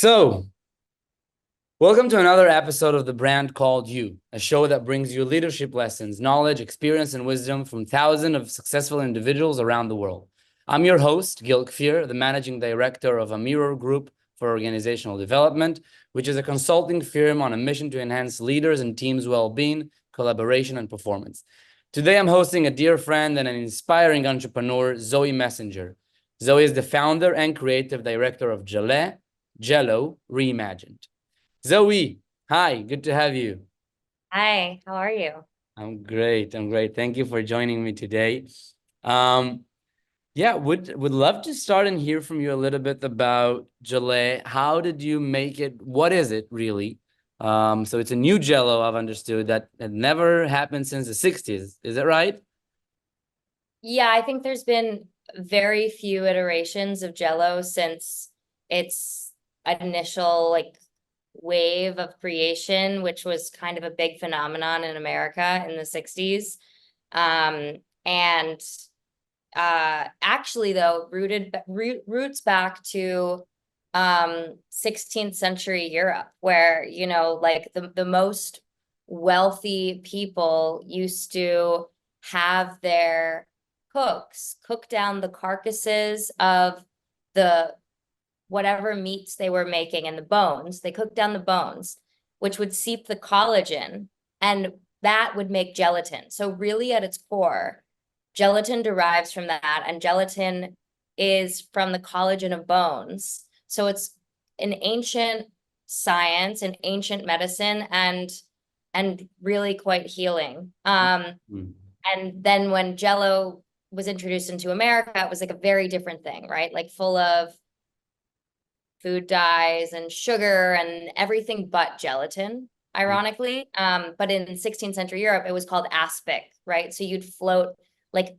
So, welcome to another episode of The Brand Called You, a show that brings you leadership lessons, knowledge, experience, and wisdom from thousands of successful individuals around the world. I'm your host, Gele, the managing director of a Mirror Group for Organizational Development, which is a consulting firm on a mission to enhance leaders and teams' well-being, collaboration, and performance. Today, I'm hosting a dear friend and an inspiring entrepreneur, Zoe Messinger. Zoe is the founder and creative director of Gele, Reimagined. Zoe, hi, good to have you. Hi, how are you? I'm great. I'm great. Thank you for joining me today. Um, yeah, would love to start and hear from you a little bit about Gelée. How did you make it? What is it really? So it's a new Jello, I've understood, that had never happened since the 60s. Is that right? Yeah, I think there's been very few iterations of Jello since its initial wave of creation, which was kind of a big phenomenon in America in the 60s. And actually though, roots back to 16th century Europe, where like the most wealthy people used to have their cooks cook down the carcasses of the whatever meats they were making and the bones. They cooked down the bones, which would seep the collagen, and that would make gelatin. So really at its core, gelatin derives from that, and gelatin is from the collagen of bones. So it's an ancient science, an ancient medicine, and really quite healing. Mm. And then when Jello was introduced into America, it was like a very different thing, right? Like full of food dyes and sugar and everything but gelatin, ironically. But in 16th century Europe, it was called aspic, right? So you'd float like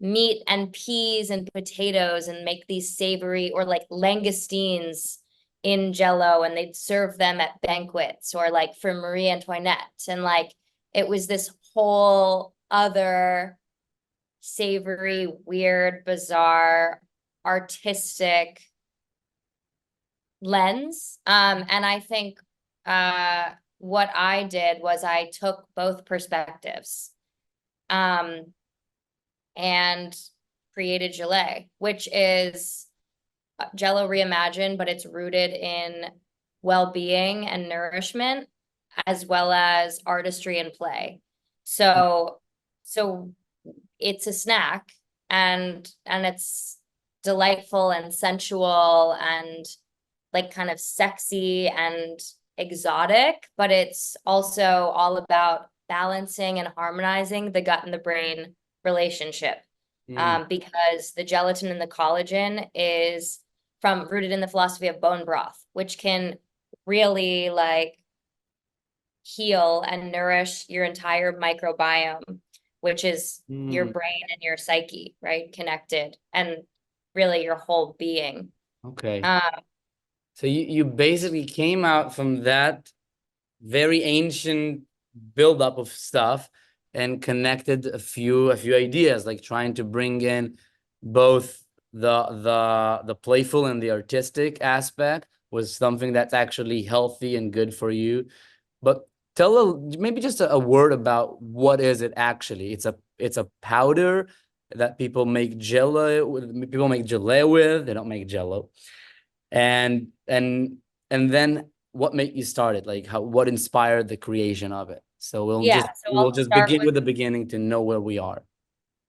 meat and peas and potatoes and make these savory, or like langoustines in Jello, and they'd serve them at banquets or like for Marie Antoinette. And like it was this whole other savory, weird, bizarre, artistic lens. And I think what I did was I took both perspectives and created Gelée, which is Jello reimagined, but it's rooted in well-being and nourishment, as well as artistry and play. So it's a snack, and it's delightful and sensual and like kind of sexy and exotic, but it's also all about balancing and harmonizing the gut and the brain relationship. Because the gelatin and the collagen is rooted in the philosophy of bone broth, which can really like heal and nourish your entire microbiome, which is your brain and your psyche, right? Connected, and really your whole being. Okay. So you basically came out from that very ancient buildup of stuff and connected a few ideas, like trying to bring in both the playful and the artistic aspect was something that's actually healthy and good for you. But maybe just a word about what is it actually. It's a powder that people make jello with. People make gelée with. They don't make jello. And then what made you start it? Like what inspired the creation of it? So we'll Yeah, just so we'll I'll just start begin with with the beginning to know where we are.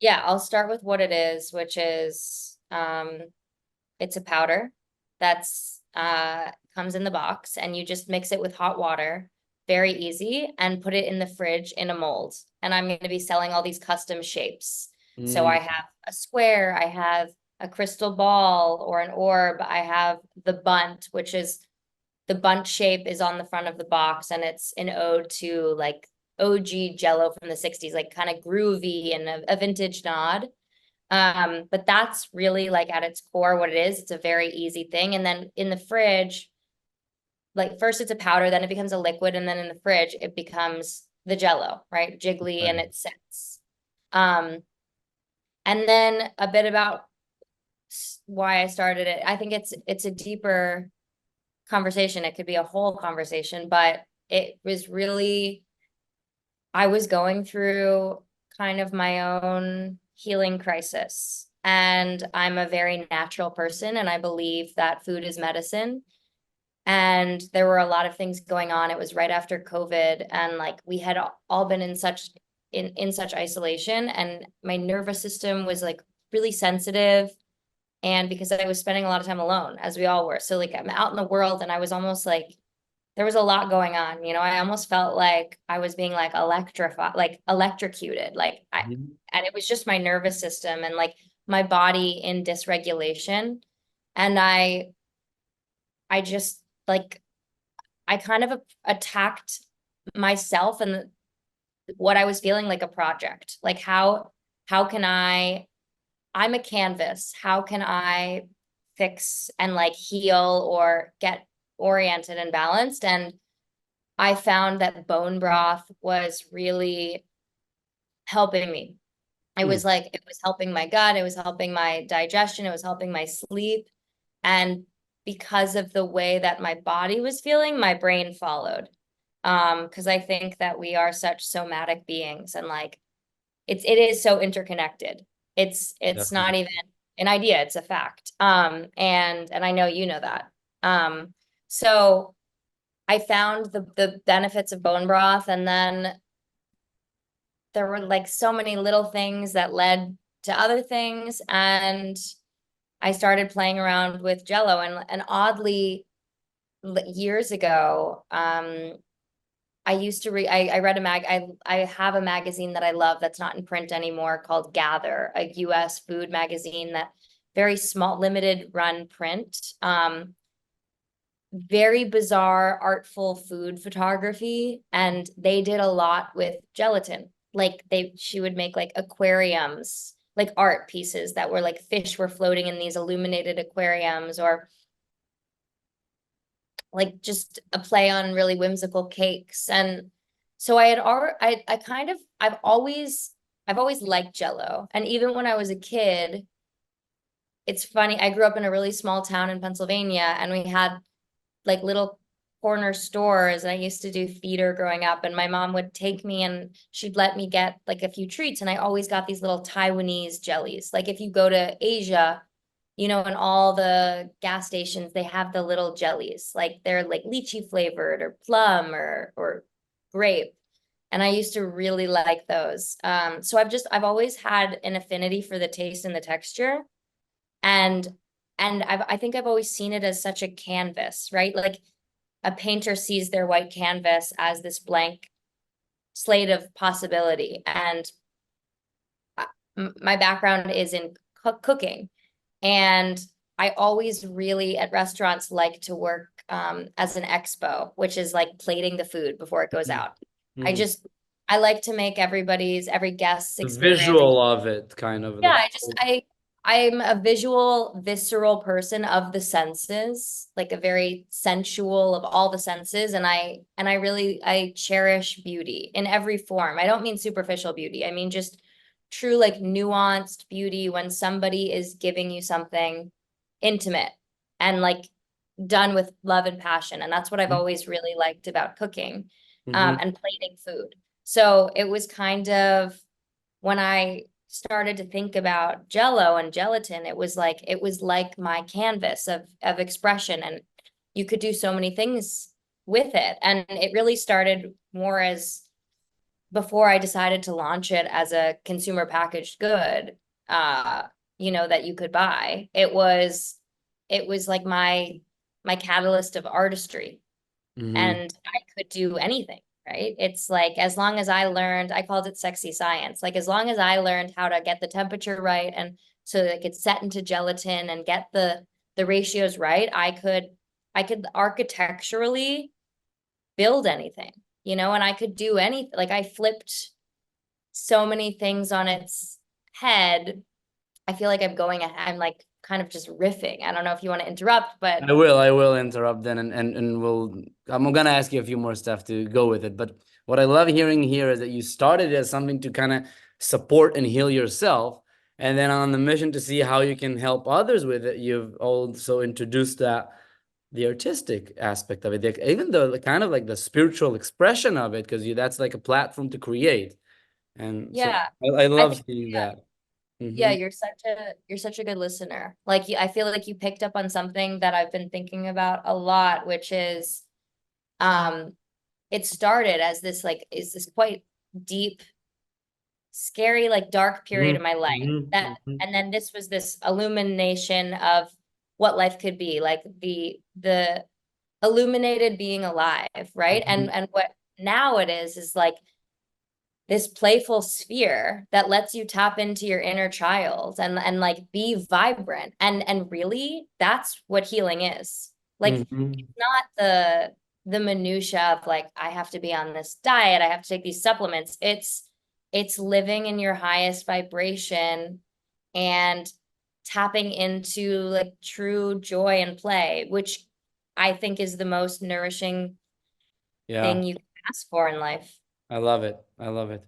I'll start with what it is, which is it's a powder that's comes in the box, and you just mix it with hot water, very easy, and put it in the fridge in a mold. And I'm going to be selling all these custom shapes. So I have a square, I have a crystal ball or an orb, I have the bunt, which is the bunt shape is on the front of the box, and it's an ode to like OG Jello from the 60s, like kind of groovy and a vintage nod. But that's really like at its core what it is. It's a very easy thing. And then in the fridge, like first it's a powder, then it becomes a liquid, and then in the fridge it becomes the Jello, right? Jiggly and it sets. And then a bit about why I started it. I think it's a deeper conversation. It could be a whole conversation, but it was really, I was going through kind of my own healing crisis. And I'm a very natural person, and I believe that food is medicine. And there were a lot of things going on. It was right after COVID, and like we had all been in such isolation, and my nervous system was like really sensitive. And because I was spending a lot of time alone, as we all were. So like I'm out in the world, and I was almost like there was a lot going on. I almost felt like I was being like electrocuted. And it was just my nervous system and like my body in dysregulation. And I just like, I kind of attacked myself and what I was feeling like a project. Like how can I'm a canvas. How can I fix and like heal or get oriented and balanced? And I found that bone broth was really helping me. It was helping my gut, it was helping my digestion, it was helping my sleep. And because of the way that my body was feeling, my brain followed. Because I think that we are such somatic beings, and like it is so interconnected. It's not even an idea, it's a fact. And I know you know that. So I found the benefits of bone broth, and then there were like so many little things that led to other things, and I started playing around with Gelo, and oddly, years ago, I used to read. I read I have a magazine that I love that's not in print anymore called Gather, a U.S. food magazine that very small, limited run print. Very bizarre, artful food photography, and they did a lot with gelatin. Like she would make like aquariums, like art pieces that were like fish were floating in these illuminated aquariums, or like just a play on really whimsical cakes. And so I've always liked Gelo. And even when I was a kid, it's funny, I grew up in a really small town in Pennsylvania, and we had like little corner stores, and I used to do theater growing up, and my mom would take me and she'd let me get like a few treats, and I always got these little Taiwanese jellies. Like if you go to Asia, in all the gas stations, they have the little jellies, like they're like lychee flavored or plum or grape. And I used to really like those. So I've always had an affinity for the taste and the texture. And I think I've always seen it as such a canvas, right? Like a painter sees their white canvas as this blank slate of possibility. And my background is in cooking. And I always really at restaurants like to work as an expo, which is like plating the food before it goes out. I like to make every guest's experience. The visual of it, kind of. Yeah, I'm a visual, visceral person of the senses, like a very sensual of all the senses. And I cherish beauty in every form. I don't mean superficial beauty. I mean just true, like nuanced beauty when somebody is giving you something intimate and like done with love and passion. And that's what I've always really liked about cooking, and plating food. So it was kind of when I started to think about Gelo and gelatin, it was like my canvas of expression, and you could do so many things with it. And it really started more as before I decided to launch it as a consumer packaged good, that you could buy. It was like my catalyst of artistry, and I could do anything. Right. It's like, as long as I learned, I called it sexy science. Like, as long as I learned how to get the temperature right, and so that it could set into gelatin and get the ratios right, I could architecturally build anything, and I could do anything. Like I flipped so many things on its head. I feel like I'm like kind of just riffing. I don't know if you want to interrupt, but I will interrupt then, and I'm gonna ask you a few more stuff to go with it. But what I love hearing here is that you started as something to kind of support and heal yourself, and then on the mission to see how you can help others with it, you've also introduced that the artistic aspect of it, even the kind of like the spiritual expression of it, because that's like a platform to create. And so Yeah. I I love think, seeing yeah, that. yeah, Hmm. you're such a good listener. Like I feel like you picked up on something that I've been thinking about a lot, which is um it started as this like is this quite deep, scary, like dark period Hmm. of my life that, Hmm. and then this was this illumination of what life could be, like the illuminated being alive, right? Hmm. And what now it is like this playful sphere that lets you tap into your inner child and like be vibrant, and really that's what healing is. Like Hmm. it's not the minutia of like I have to be on this diet, I have to take these supplements. It's living in your highest vibration and tapping into like true joy and play, which I think is the most nourishing Yeah, thing you can ask for in life. I love it. I love it.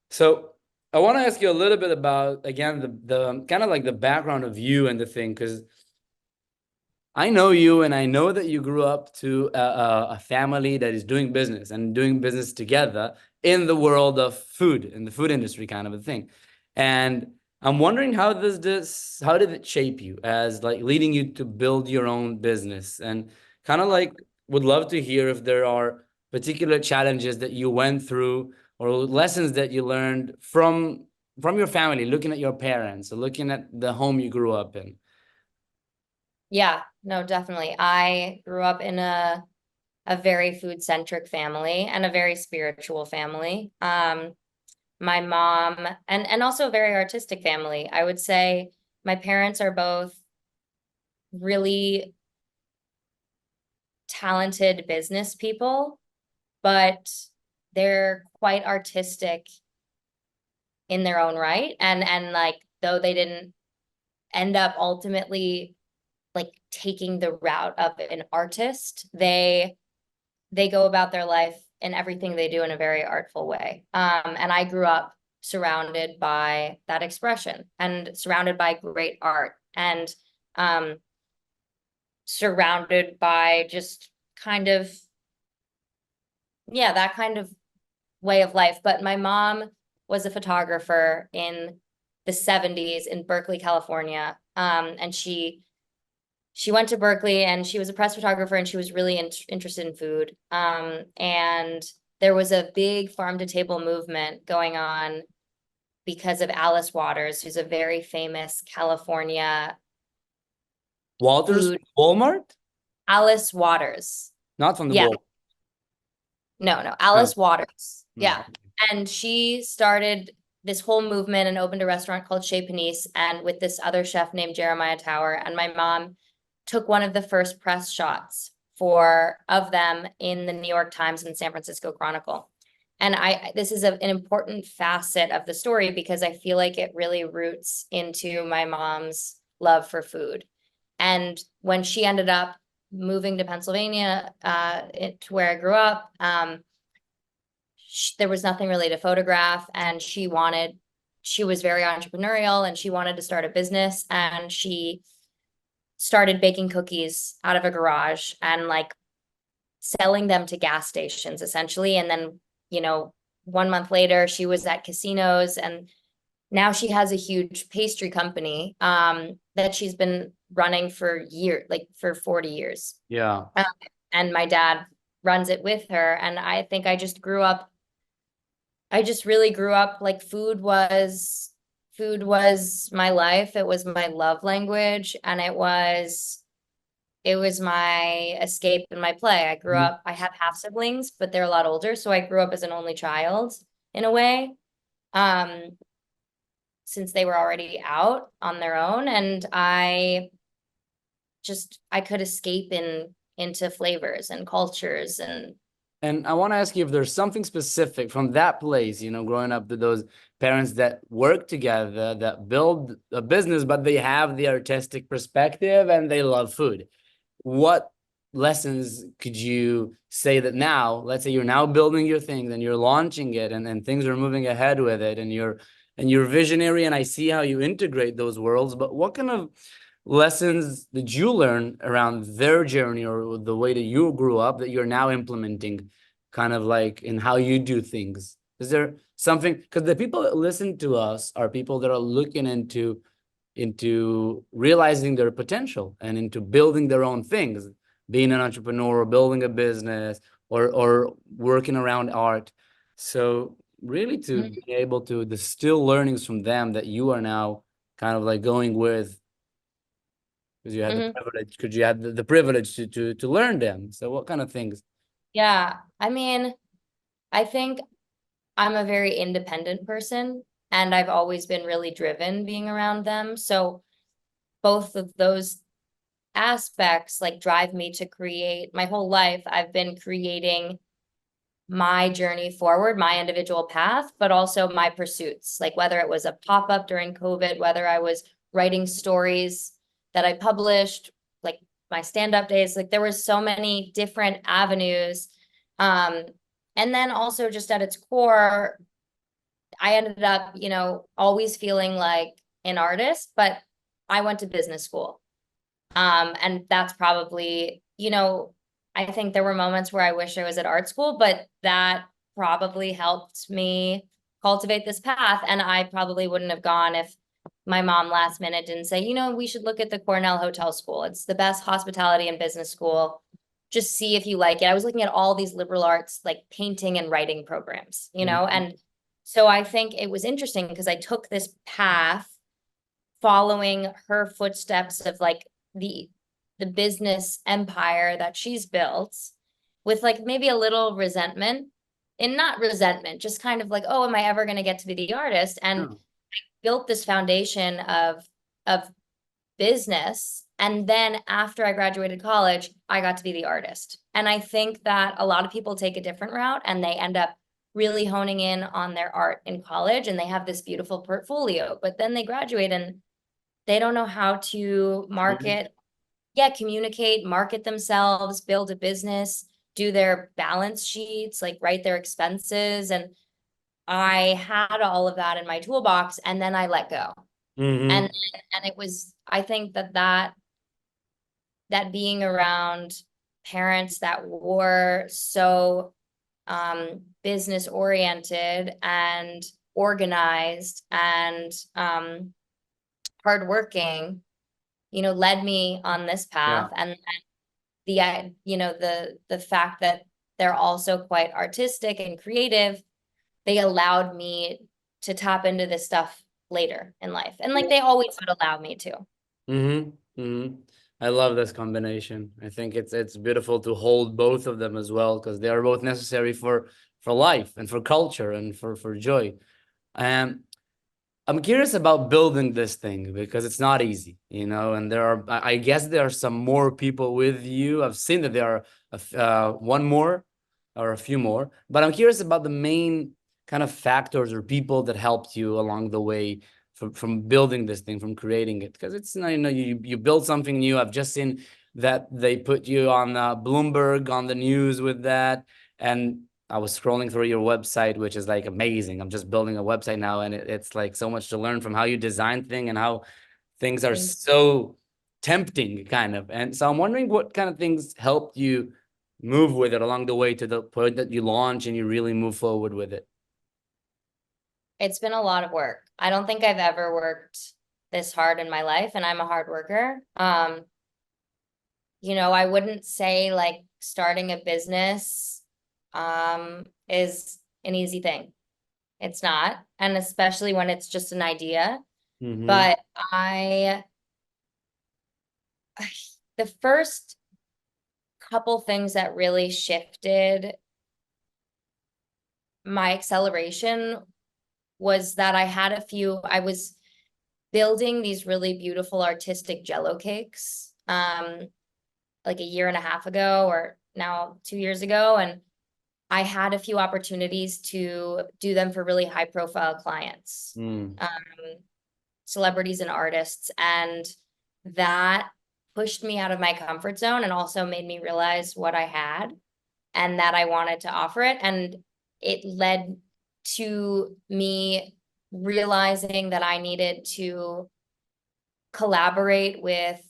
So I want to ask you a little bit about, again, the kind of like the background of you and the thing, because I know you, and I know that you grew up to a family that is doing business and doing business together in the world of food, in the food industry, kind of a thing. And I'm wondering, how did it shape you as like leading you to build your own business? And kind of like would love to hear if there are particular challenges that you went through or lessons that you learned from your family, looking at your parents or looking at the home you grew up in. Yeah, no, definitely. I grew up in a very food centric family and a very spiritual family. My mom and also a very artistic family. I would say my parents are both really talented business people, but they're quite artistic in their own right. And like though they didn't end up ultimately like taking the route of an artist, they go about their life and everything they do in a very artful way. And I grew up surrounded by that expression and surrounded by great art and um, surrounded by just kind of, yeah, that kind of way of life. But my mom was a photographer in the 70s in Berkeley, California. And she went to Berkeley and she was a press photographer and she was really interested in food. And there was a big farm to table movement going on because of Alice Waters, who's a very famous California Walters, food. Walmart? Alice Waters. Not from the Yeah, Walmart. no, Oh, Alice Waters. no. Yeah. And she started this whole movement and opened a restaurant called Chez Panisse and with this other chef named Jeremiah Tower. And my mom took one of the first press shots for of them in the New York Times and San Francisco Chronicle. And this is an important facet of the story because I feel like it really roots into my mom's love for food. And when she ended up moving to Pennsylvania, to where I grew up, there was nothing really to photograph, and she was very entrepreneurial and she wanted to start a business, and she started baking cookies out of a garage and like selling them to gas stations essentially. And then, 1 month later, she was at casinos, and now she has a huge pastry company that she's been running for like for 40 years. Yeah. Um, and my dad runs it with her. And I think I just really grew up like food was my life. It was my love language, and it was my escape and my play. Mhm. I have half siblings, but they're a lot older. So I grew up as an only child in a way, um, since they were already out on their own. And I could escape into flavors and cultures and And I want to ask you if there's something specific from that place, growing up to those parents that work together, that build a business, but they have the artistic perspective and they love food. What lessons could you say that now, let's say you're now building your thing, and you're launching it, and things are moving ahead with it, and you're visionary, and I see how you integrate those worlds, but what kind of lessons did you learn around their journey or the way that you grew up that you're now implementing kind of like in how you do things? Is there something, because the people that listen to us are people that are looking into realizing their potential and into building their own things, being an entrepreneur or building a business or working around art. So really to be able to distill learnings from them that you are now kind of like going with, because you had the privilege, because you had the privilege to learn them. So what kind of things? Yeah, I mean, I think I'm a very independent person, and I've always been really driven being around them. So both of those aspects like drive me to create. My whole life I've been creating my journey forward, my individual path, but also my pursuits. Like whether it was a pop-up during COVID, whether I was writing stories that I published, like my stand-up days, like there were so many different avenues. And then also just at its core, I ended up, always feeling like an artist, but I went to business school. And that's probably, I think there were moments where I wish I was at art school, but that probably helped me cultivate this path. And I probably wouldn't have gone if my mom last minute didn't say, we should look at the Cornell Hotel School. It's the best hospitality and business school. Just see if you like it. I was looking at all these liberal arts, like painting and writing programs, and so I think it was interesting because I took this path following her footsteps of like the business empire that she's built with like maybe a little resentment, and not resentment, just kind of like, oh, am I ever going to get to be the artist? And built this foundation of business. And then after I graduated college, I got to be the artist. And I think that a lot of people take a different route and they end up really honing in on their art in college and they have this beautiful portfolio, but then they graduate and they don't know how to market, communicate, market themselves, build a business, do their balance sheets, like write their expenses. And I had all of that in my toolbox and then I let go. And it was, I think that being around parents that were so business oriented and organized and hardworking, led me on this path. And the fact that they're also quite artistic and creative, they allowed me to tap into this stuff later in life. And like they always would allow me to. I love this combination. I think it's beautiful to hold both of them as well, because they are both necessary for life and for culture and for joy. I'm curious about building this thing because it's not easy, and I guess there are some more people with you. I've seen that there are one more or a few more, but I'm curious about the main kind of factors or people that helped you along the way from building this thing, from creating it, because it's, you build something new. I've just seen that they put you on Bloomberg on the news with that, and I was scrolling through your website, which is like amazing. I'm just building a website now, and it's like so much to learn from how you design things and how things are so tempting, kind of. And so I'm wondering what kind of things helped you move with it along the way to the point that you launch and you really move forward with it. It's been a lot of work. I don't think I've ever worked this hard in my life, and I'm a hard worker. I wouldn't say like starting a business is an easy thing. It's not, and especially when it's just an idea. But the first couple things that really shifted my acceleration was that I was building these really beautiful artistic Jello cakes like a year and a half ago, or now 2 years ago. And I had a few opportunities to do them for really high profile clients, celebrities and artists. And that pushed me out of my comfort zone and also made me realize what I had and that I wanted to offer it. And it led to me realizing that I needed to collaborate with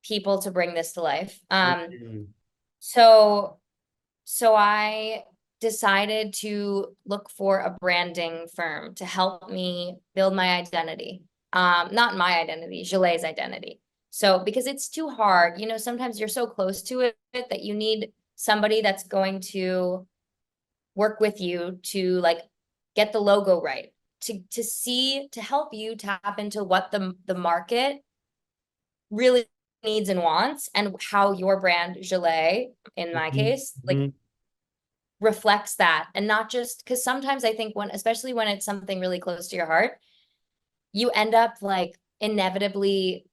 people to bring this to life. Mhm. So I decided to look for a branding firm to help me build my identity. Not my identity, Gelé's identity. So because it's too hard, you know, sometimes you're so close to it that you need somebody that's going to work with you to like get the logo right, to see, to help you tap into what the market really needs and wants, and how your brand Gelée, in my case, like Mhm. reflects that. And not just because sometimes I think when, especially when it's something really close to your heart, you end up like inevitably,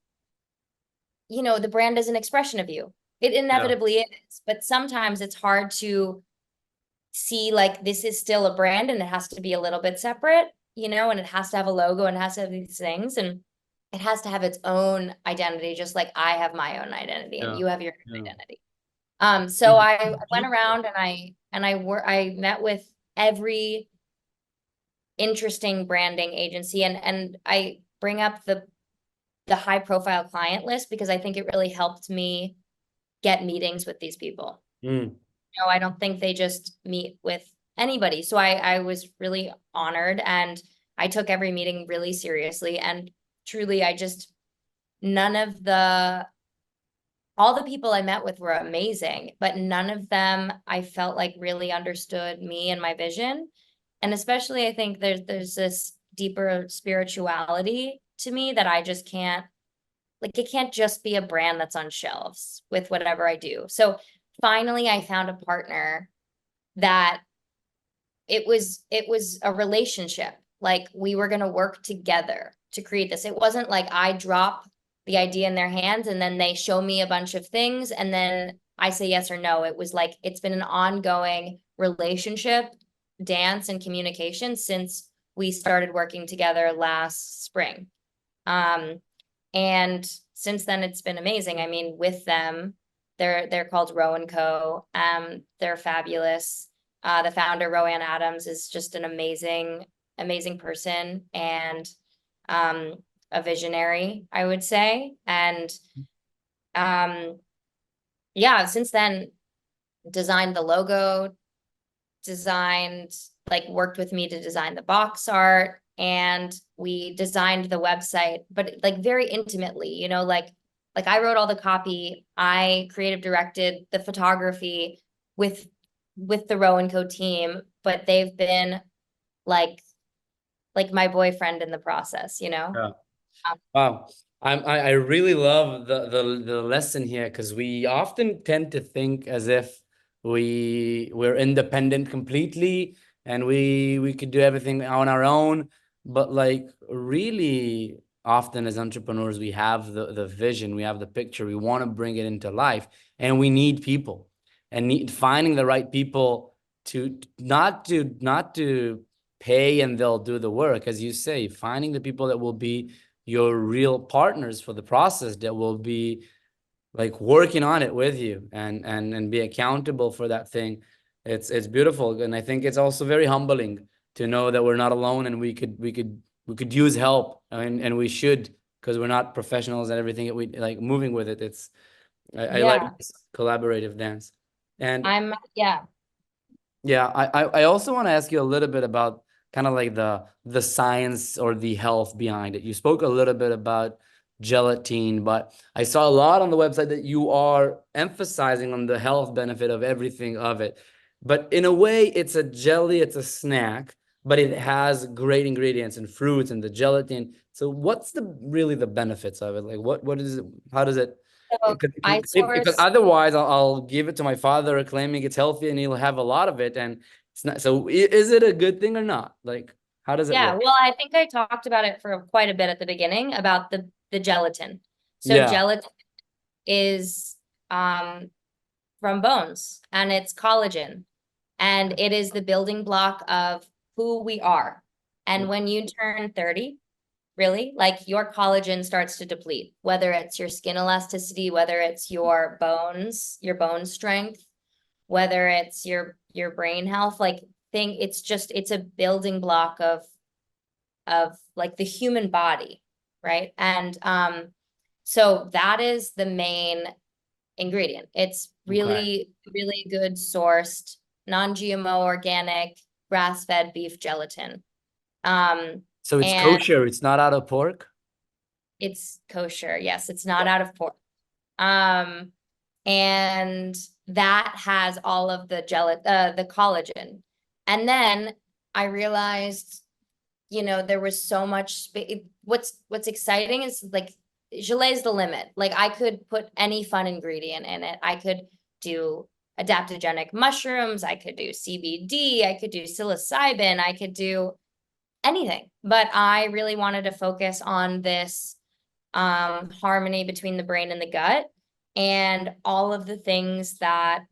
you know, the brand is an expression of you. It Yeah. inevitably is, but sometimes it's hard to see like this is still a brand and it has to be a little bit separate, you know, and it has to have a logo and it has to have these things, and it has to have its own identity, just like I have my own identity and Yeah. you have your own Yeah. identity. So Mhm. I went around and I met with every interesting branding agency, and I bring up the high profile client list because I think it really helped me get meetings with these people. Mm. No, I don't think they just meet with anybody. So I was really honored, and I took every meeting really seriously. And truly, I just, none of the, all the people I met with were amazing, but none of them I felt like really understood me and my vision. And especially, I think there's this deeper spirituality to me that I just can't, like, it can't just be a brand that's on shelves with whatever I do. So finally, I found a partner that it was a relationship. Like we were going to work together to create this. It wasn't like I drop the idea in their hands and then they show me a bunch of things and then I say yes or no. It was like it's been an ongoing relationship, dance, and communication since we started working together last spring. And since then it's been amazing. I mean, with them, they're called Row and Co. They're fabulous. The founder, Roanne Adams, is just an amazing person, and um, a visionary, I would say. And um, yeah, since then, designed the logo, designed, like worked with me to design the box art, and we designed the website, but like very intimately, you know, like I wrote all the copy, I creative directed the photography with the Row and Co team, but they've been like my boyfriend in the process, you know? Yeah. Um, Wow. I really love the lesson here because we often tend to think as if we're independent completely and we could do everything on our own. But like really often as entrepreneurs, we have the vision, we have the picture, we want to bring it into life, and we need people and finding the right people to not to pay and they'll do the work, as you say, finding the people that will be your real partners for the process, that will be like working on it with you and be accountable for that thing. It's beautiful, and I think it's also very humbling to know that we're not alone and we could use help, and we should, because we're not professionals and everything that we like moving with it. I like yeah, this collaborative dance. And yeah. yeah, I also want to ask you a little bit about kind of like the science or the health behind it. You spoke a little bit about gelatin, but I saw a lot on the website that you are emphasizing on the health benefit of everything of it. But in a way, it's a jelly, it's a snack, but it has great ingredients and fruits and the gelatin. So what's the really the benefits of it? Like what is it? How does it? So I Because source, otherwise I'll give it to my father claiming it's healthy and he'll have a lot of it, and it's not. So is it a good thing or not? Like, how does it yeah, work? well, I think I talked about it for quite a bit at the beginning about the gelatin. So Yeah. gelatin is from bones, and it's collagen, and it is the building block of who we are. And when you turn 30, really, like your collagen starts to deplete, whether it's your skin elasticity, whether it's your bones, your bone strength, whether it's your brain health, like thing, it's just, it's a building block of like the human body, right? And so that is the main ingredient. It's Okay. really good sourced, non-GMO, organic, grass-fed beef gelatin. So it's And kosher. It's not out of pork. it's kosher. Yes, it's not out of pork. Um, and that has all of the the collagen. And then I realized, there was so much what's exciting is like Gelée is the limit. Like I could put any fun ingredient in it. I could do adaptogenic mushrooms, I could do CBD, I could do psilocybin, I could do anything. But I really wanted to focus on this harmony between the brain and the gut, and all of the things that,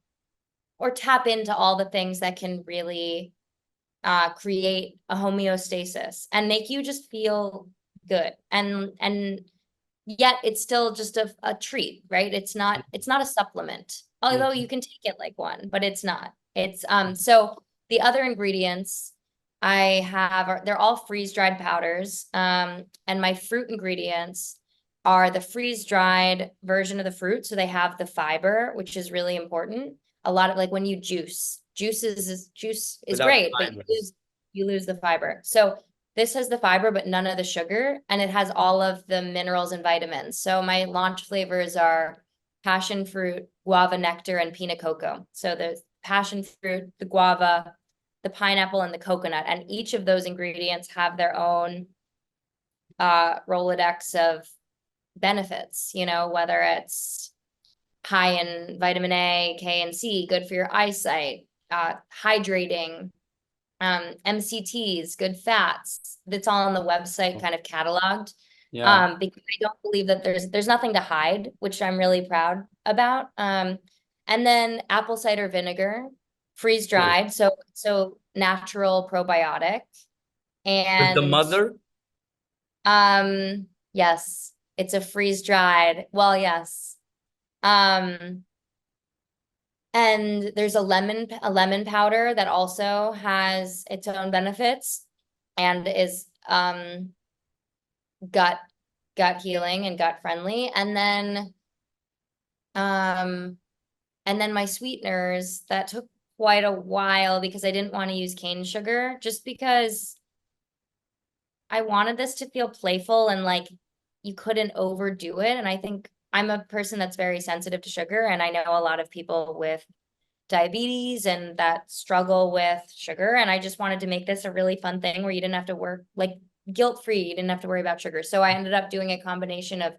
or tap into all the things that can really create a homeostasis and make you just feel good. And yet it's still just a treat, right? It's not a supplement, although you can take it like one, but it's not. It's so the other ingredients I have they're all freeze-dried powders. And my fruit ingredients are the freeze-dried version of the fruit. So they have the fiber, which is really important. A lot of like when you juice is Without great, but fibers. you lose the fiber. So this has the fiber, but none of the sugar, and it has all of the minerals and vitamins. So my launch flavors are passion fruit, guava nectar, and pina coco. So the passion fruit, the guava, the pineapple, and the coconut, and each of those ingredients have their own Rolodex of benefits, whether it's high in vitamin A, K, and C, good for your eyesight, hydrating, MCTs, good fats. That's all on the website, kind of cataloged. Yeah. Because I don't believe that there's nothing to hide, which I'm really proud about. And then apple cider vinegar, freeze Cool. dried, so natural probiotic. With the And mother? yes, it's a freeze dried. Well, yes. Um, and there's a lemon powder that also has its own benefits and is gut healing and gut friendly. And then my sweeteners, that took quite a while because I didn't want to use cane sugar, just because I wanted this to feel playful and like you couldn't overdo it. And I think I'm a person that's very sensitive to sugar, and I know a lot of people with diabetes and that struggle with sugar. And I just wanted to make this a really fun thing where you didn't have to work like guilt-free. You didn't have to worry about sugar. So I ended up doing a combination of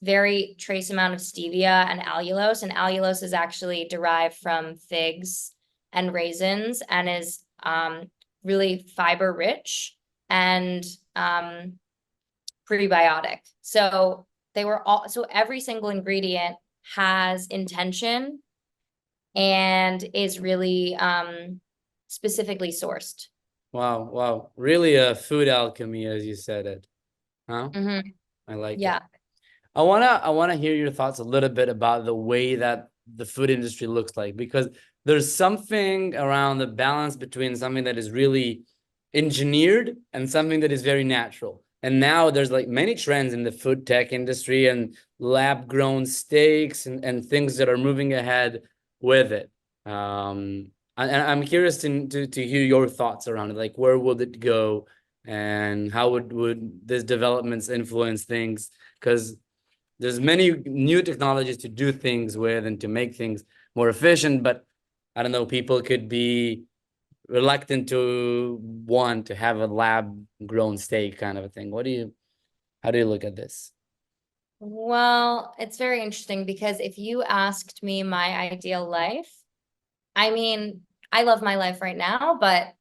very trace amount of stevia and allulose. And allulose is actually derived from figs and raisins and is really fiber rich and prebiotic. So so every single ingredient has intention and is really specifically sourced. Wow. Wow. Really a food alchemy, as you said it. Huh? Mm-hmm. I like it. Yeah. I wanna hear your thoughts a little bit about the way that the food industry looks like, because there's something around the balance between something that is really engineered and something that is very natural. And now there's like many trends in the food tech industry and lab grown steaks and things that are moving ahead with it. And I'm curious to hear your thoughts around it. Like, where would it go, and how would these developments influence things? Because there's many new technologies to do things with and to make things more efficient, but I don't know, people could be reluctant to want to have a lab grown steak kind of a thing. How do you look at this? Well, it's very interesting because if you asked me my ideal life, I mean, I love my life right now, but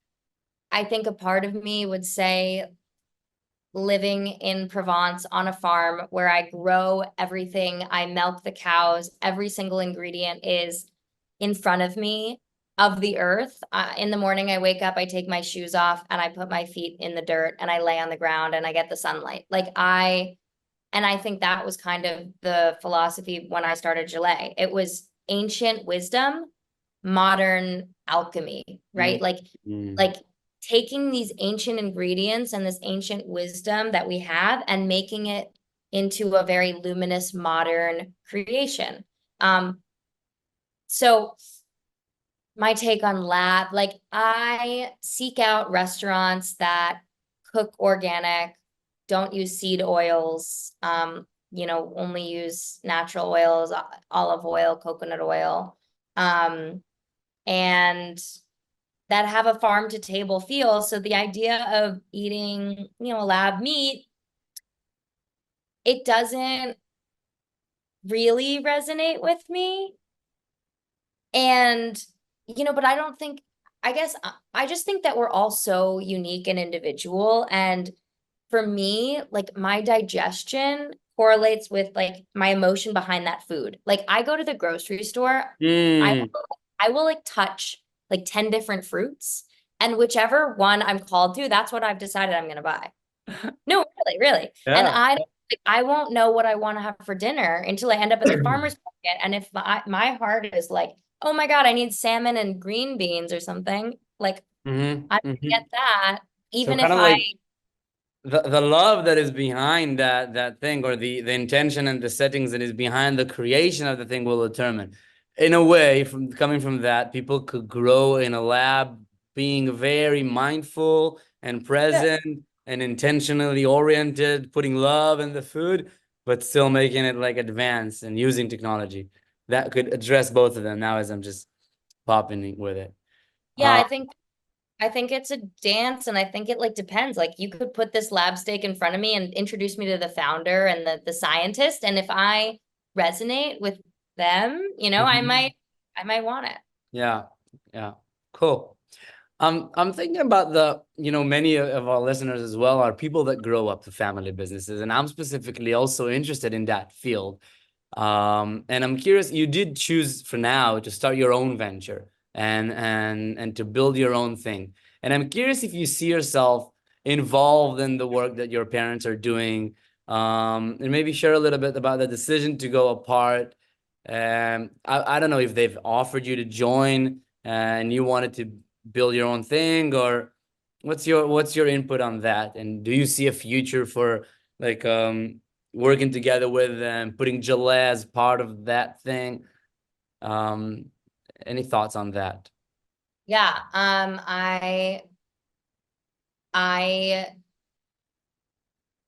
I think a part of me would say living in Provence on a farm where I grow everything, I milk the cows, every single ingredient is in front of me of the earth. In the morning, I wake up, I take my shoes off, and I put my feet in the dirt and I lay on the ground and I get the sunlight. And I think that was kind of the philosophy when I started Gelée. It was ancient wisdom, modern alchemy, right? Mm. Like taking these ancient ingredients and this ancient wisdom that we have and making it into a very luminous modern creation. So my take on lab, like I seek out restaurants that cook organic, don't use seed oils, only use natural oils, olive oil, coconut oil, and that have a farm to table feel. So the idea of eating, lab meat, it doesn't really resonate with me. And, but I guess I just think that we're all so unique and individual. And for me, like my digestion correlates with like my emotion behind that food. Like I go to the grocery store, Mm. I will like touch like 10 different fruits, and whichever one I'm called to, that's what I've decided I'm gonna buy. No, really, really. And Yeah. I won't know what I want to have for dinner until I end up at the farmer's market. And if my heart is like, oh my God, I need salmon and green beans or something, like I get that, So even kind if of like the love that is behind that thing, or the intention and the settings that is behind the creation of the thing, will determine. In a way, from coming from that, people could grow in a lab being very mindful and present and intentionally oriented, putting love in the food, but still making it like advanced and using technology. That could address both of them now as I'm just popping with it. Yeah, I think it's a dance, and I think it like depends. Like you could put this lab steak in front of me and introduce me to the founder and the scientist, and if I resonate with them, Mhm. I might want it. Yeah, yeah, cool. I'm thinking about many of our listeners as well are people that grow up with family businesses, and I'm specifically also interested in that field. And I'm curious, you did choose for now to start your own venture and to build your own thing. And I'm curious if you see yourself involved in the work that your parents are doing, and maybe share a little bit about the decision to go apart. I don't know if they've offered you to join and you wanted to build your own thing, or what's your input on that? And do you see a future for like working together with them, putting Gele as part of that thing? Um, any thoughts on that? Yeah, I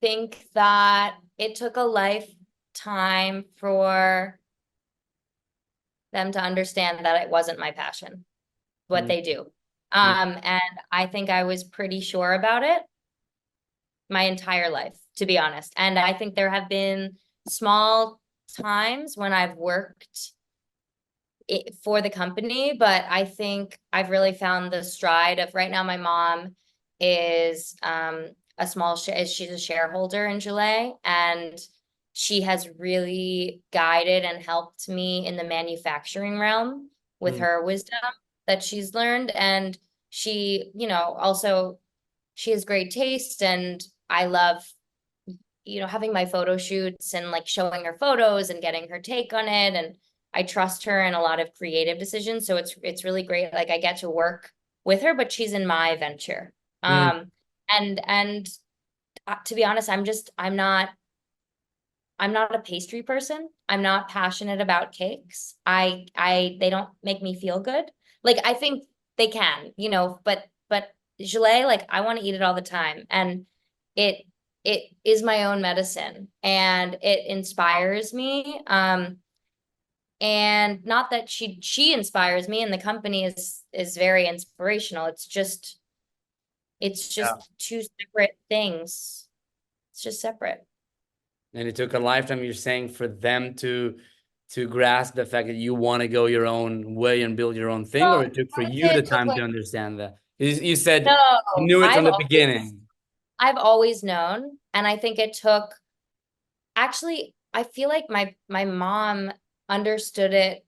think that it took a lifetime for them to understand that it wasn't my passion, what Mm, they do. mm, And I think I was pretty sure about it my entire life, to be honest. And I think there have been small times when I've worked for the company, but I think I've really found the stride of right now. My mom is she's a shareholder in Gelée, and she has really guided and helped me in the manufacturing realm with mm, her wisdom that she's learned. And she, also she has great taste, and I love, having my photo shoots and like showing her photos and getting her take on it. And I trust her in a lot of creative decisions. So it's really great. Like I get to work with her, but she's in my venture. mm. And to be honest, I'm not a pastry person. I'm not passionate about cakes. They don't make me feel good. Like I think they can, but gelée, like I want to eat it all the time. And it it is my own medicine, and it inspires me. And not that she inspires me, and the company is very inspirational. It's just two separate things. It's just separate. And it took a lifetime, you're saying, for them to grasp the fact that you want to go your own way and build your own thing, or Well, it took for I would you say the it took time to like understand that? You said you no, knew it from the beginning. I've always known, and I think it took actually, I feel like my mom understood it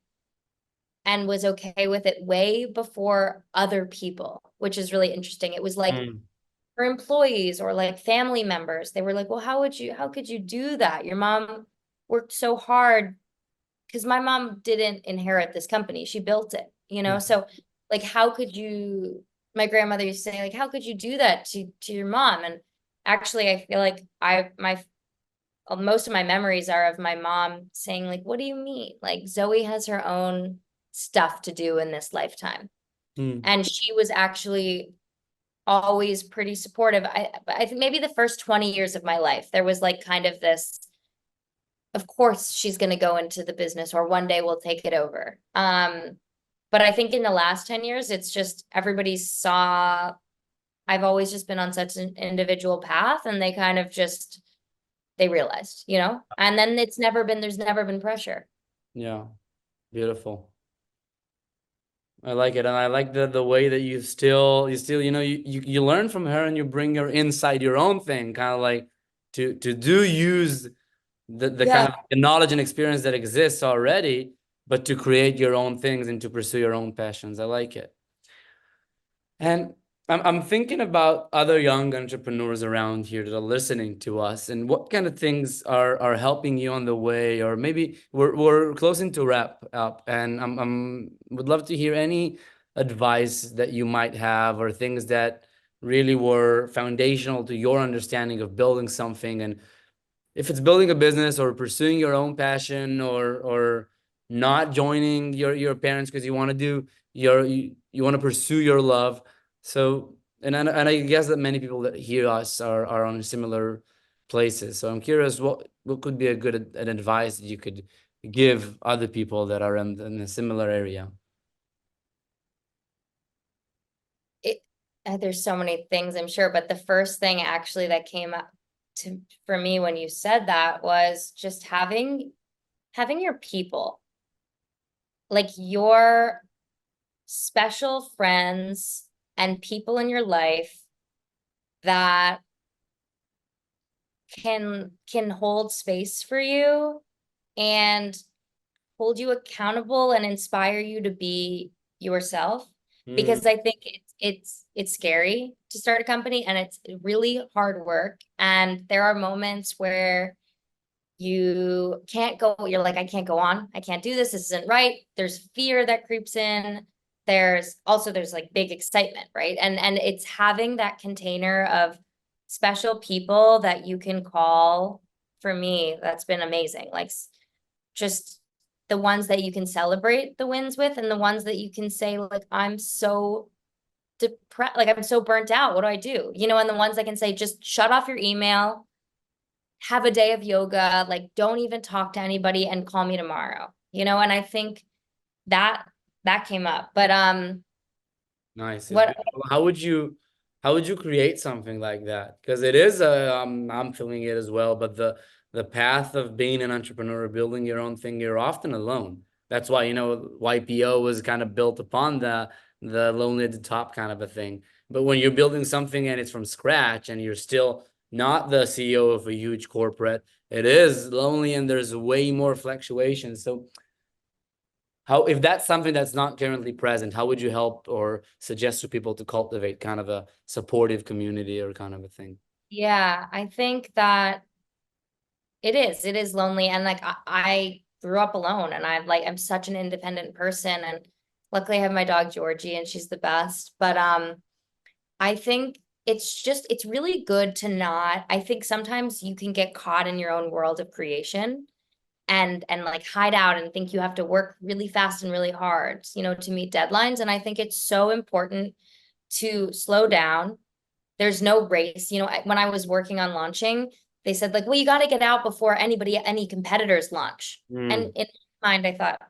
and was okay with it way before other people, which is really interesting. It was like Mm, her employees or like family members. They were like, "Well, how could you do that? Your mom worked so hard." Because my mom didn't inherit this company. She built it, mm, So like how could you my grandmother used to say, like, how could you do that to your mom? And actually, I feel like most of my memories are of my mom saying, like, what do you mean? Like, Zoe has her own stuff to do in this lifetime. And she was actually always pretty supportive. I think maybe the first 20 years of my life, there was like kind of this, of course she's going to go into the business, or one day we'll take it over. But I think in the last 10 years, it's just everybody saw I've always just been on such an individual path, and they kind of just they realized, and then there's never been pressure. Yeah, beautiful. I like it, and I like the way that you still you learn from her, and you bring her inside your own thing, kind of like to do use the kind Yeah. of the knowledge and experience that exists already, but to create your own things and to pursue your own passions. I like it. And I'm thinking about other young entrepreneurs around here that are listening to us, and what kind of things are helping you on the way, or maybe we're closing to wrap up, and I'm would love to hear any advice that you might have, or things that really were foundational to your understanding of building something. And if it's building a business or pursuing your own passion, or not joining your parents because you want to do you want to pursue your love. So and I guess that many people that hear us are on similar places. So I'm curious, what could be a good an advice that you could give other people that are in a similar area? There's so many things, I'm sure, but the first thing actually that came up for me when you said that was just having your people, like your special friends and people in your life that can hold space for you and hold you accountable and inspire you to be yourself. Because I think it's scary to start a company, and it's really hard work, and there are moments where you can't go, you're like, I can't go on, I can't do this isn't right. There's fear that creeps in. There's like big excitement, right? And it's having that container of special people that you can call. For me, that's been amazing. Like, just the ones that you can celebrate the wins with, and the ones that you can say, like, I'm so depressed, like, I'm so burnt out, what do I do? And the ones that can say, just shut off your email, have a day of yoga, like, don't even talk to anybody, and call me tomorrow. And I think that came up. But Nice. It's what beautiful. How would you create something like that? Because it is I'm feeling it as well, but the path of being an entrepreneur, building your own thing, you're often alone. That's why, YPO was kind of built upon the lonely at the top kind of a thing. But when you're building something and it's from scratch, and you're still not the CEO of a huge corporate, it is lonely, and there's way more fluctuations. So if that's something that's not currently present, how would you help or suggest to people to cultivate kind of a supportive community, or kind of a thing? Yeah, I think that it is lonely, and like I grew up alone, and I'm such an independent person, and luckily I have my dog Georgie, and she's the best. But I think it's really good to not, I think sometimes you can get caught in your own world of creation, and like hide out and think you have to work really fast and really hard, to meet deadlines. And I think it's so important to slow down. There's no race. When I was working on launching, they said, like, well, you got to get out before any competitors launch. And in my mind, I thought,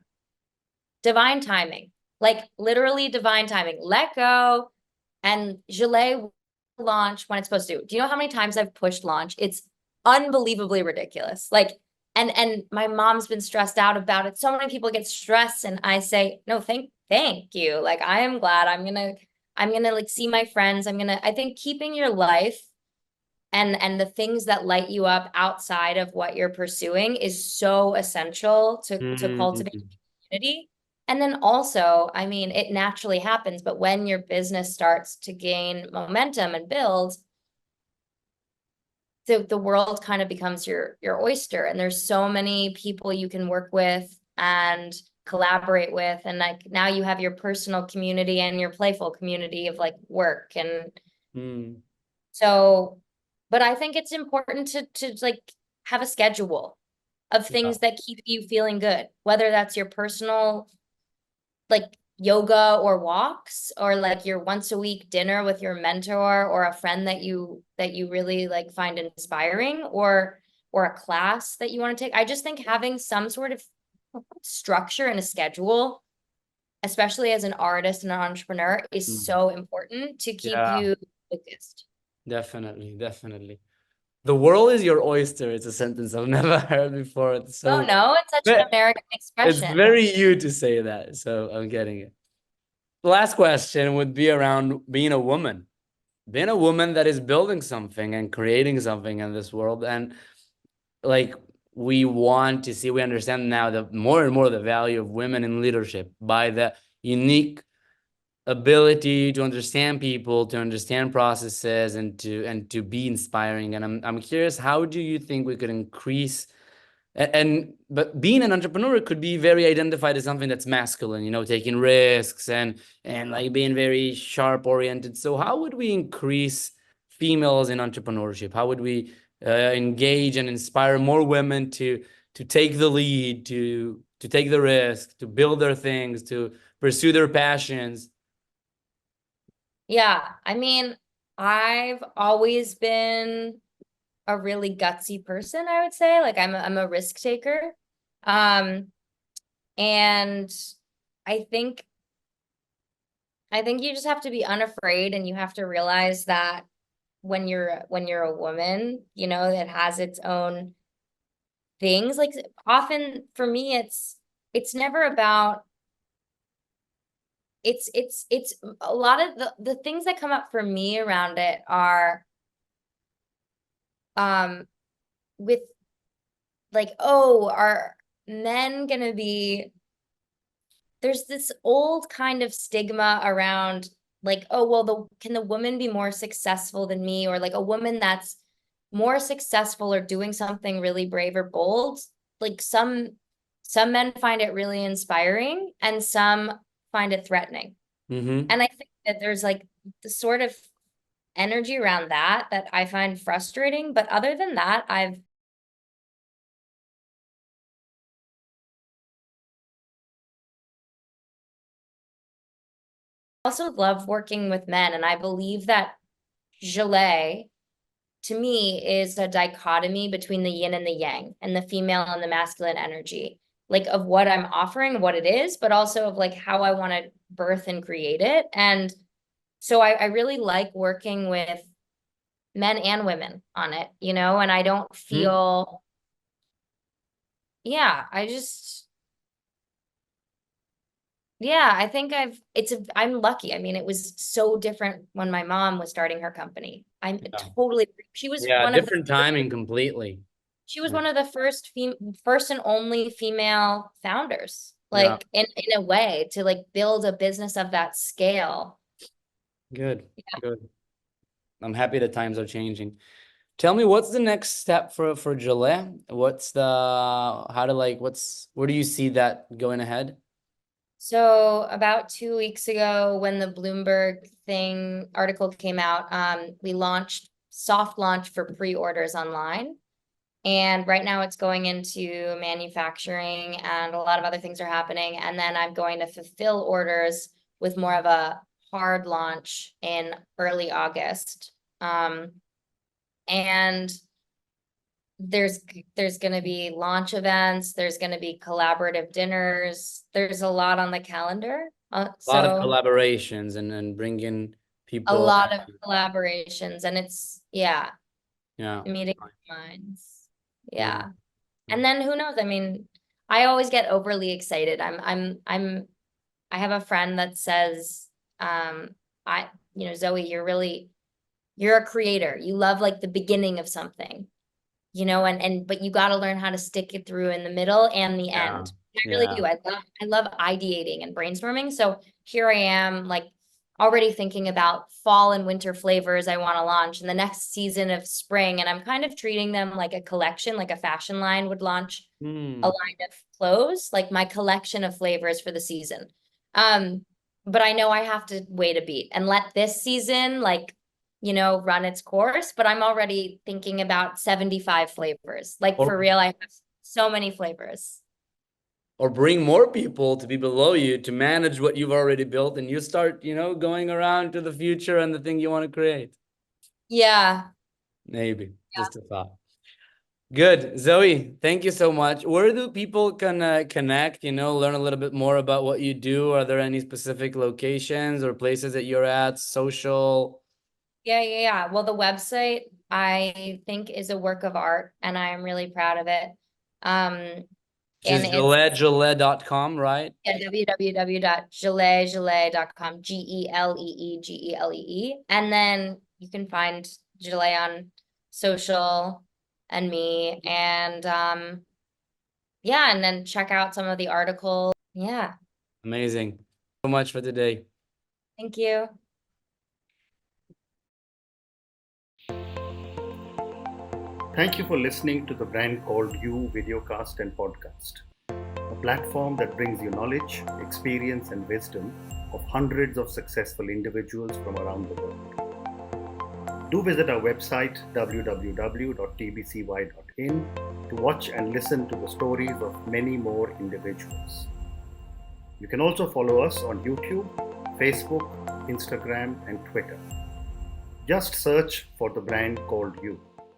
divine timing, like literally divine timing. Let go, and Gelée launch when it's supposed to. Do you know how many times I've pushed launch? It's unbelievably ridiculous. Like, and my mom's been stressed out about it. So many people get stressed, and I say, no, thank you. Like, I am glad. I'm gonna like see my friends. I think keeping your life and the things that light you up outside of what you're pursuing is so essential to cultivate community. And then also, I mean, it naturally happens, but when your business starts to gain momentum and build, the world kind of becomes your oyster, and there's so many people you can work with and collaborate with, and like now you have your personal community and your playful community of like work. And so, but I think it's important to like have a schedule of things that keep you feeling good, whether that's your personal like yoga or walks, or like your once a week dinner with your mentor or a friend that you really like find inspiring, or a class that you want to take. I just think having some sort of structure and a schedule, especially as an artist and an entrepreneur, is so important to keep you focused. Definitely, definitely. The world is your oyster. It's a sentence I've never heard before. It's so, Oh no, it's such an American it's expression. very you to say that. So I'm getting it. The last question would be around being a woman. Being a woman that is building something and creating something in this world. And like we want to see, we understand now the more and more the value of women in leadership by the unique ability to understand people, to understand processes, and to be inspiring. And I'm curious, how do you think we could increase but being an entrepreneur could be very identified as something that's masculine, you know, taking risks and like being very sharp oriented. So how would we increase females in entrepreneurship? How would we engage and inspire more women to take the lead, to take the risk, to build their things, to pursue their passions? Yeah, I mean, I've always been a really gutsy person, I would say. Like I'm a risk taker. And I think you just have to be unafraid, and you have to realize that when you're a woman, you know, it has its own things. Like often for me, it's never about it's a lot of the things that come up for me around it are with like, oh, are men gonna be, there's this old kind of stigma around like, oh, well, can the woman be more successful than me? Or like a woman that's more successful or doing something really brave or bold. Like some men find it really inspiring and some find it threatening. And I think that there's like the sort of energy around that I find frustrating. But other than that, I've also love working with men. And I believe that Gelée, to me, is a dichotomy between the yin and the yang, and the female and the masculine energy, like of what I'm offering, what it is, but also of like how I want to birth and create it. And so I really like working with men and women on it, you know, and I don't feel, yeah, I think I'm lucky. I mean, it was so different when my mom was starting her company. She was one of different timing completely. She was one of the first and only female founders, Yeah. like in a way, to like build a business of that scale. Good. I'm happy the times are changing. Tell me, what's the next step for Gele? Where do you see that going ahead? So about 2 weeks ago, when the Bloomberg article came out, we soft launch for pre-orders online. And right now it's going into manufacturing, and a lot of other things are happening. And then I'm going to fulfill orders with more of a hard launch in early August. And there's going to be launch events. There's going to be collaborative dinners. There's a lot on the calendar. A lot of collaborations and bringing people. A lot of collaborations, and it's, meeting minds. Yeah. And then who knows? I mean, I always get overly excited. I have a friend that says, Zoe, you're a creator. You love like the beginning of something, you know, but you got to learn how to stick it through in the middle and the end. I really do. I love ideating and brainstorming. So here I am, like already thinking about fall and winter flavors I want to launch in the next season of spring. And I'm kind of treating them like a collection, like a fashion line would launch a line of clothes, like my collection of flavors for the season. But I know I have to wait a beat and let this season, like, run its course. But I'm already thinking about 75 flavors. Like, for real, I have so many flavors. Or bring more people to be below you to manage what you've already built, and you start, going around to the future and the thing you want to create. Yeah. Maybe. Just a thought. Good. Zoe, thank you so much. Where do people can connect, learn a little bit more about what you do? Are there any specific locations or places that you're at, social? Yeah. Well, the website, I think, is a work of art, and I am really proud of it. Which is Gele.com, right? Yeah, www.gelee.com, Gelee. And then you can find Gele on social and me. And yeah, and then check out some of the articles. Yeah. Amazing. So much for today. Thank you. Thank you for listening to the Brand Called You videocast and podcast, a platform that brings you knowledge, experience, and wisdom of hundreds of successful individuals from around the world. Do visit our website www.tbcy.in to watch and listen to the stories of many more individuals. You can also follow us on YouTube, Facebook, Instagram, and Twitter. Just search for the Brand Called You.